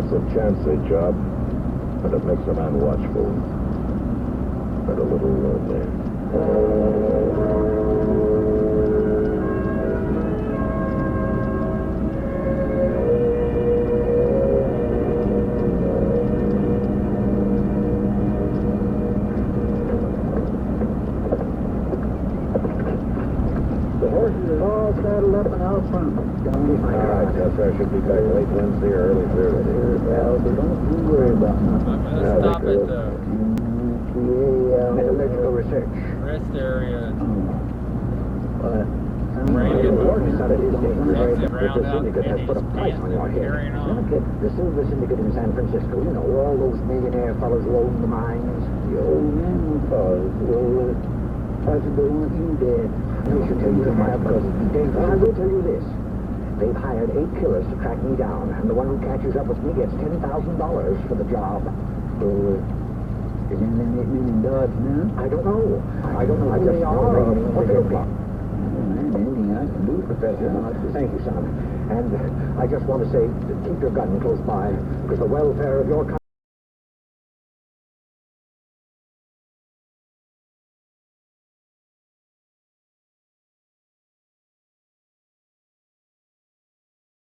It's a chancy job, and it makes a man watchful and a little lonely. The horses are all saddled up and out front. All right, Chester, I should be back late Wednesday or early Thursday. Well, but don't you worry about nothing. I'm gonna stop at the Metallurgical research. rest area. But Brandon Gordon said it is Exit dangerous. round out syndicate has put a price on your head. carrying on. Syndicate, the silver syndicate in San Francisco. You know, all those millionaire fellows who own the mines. The old men fellas. Well, possibly want you dead. They should tell you to have because it's dangerous. I will tell you this. They've hired 8 killers to track me down, and the one who catches up with me gets $10,000 for the job. Is there any men in Dodge now? I don't know. I don't know who they are or what they look like. Anything I can do, Professor. Thank you, son. And I just want to say, keep your gun close by, because the welfare of your country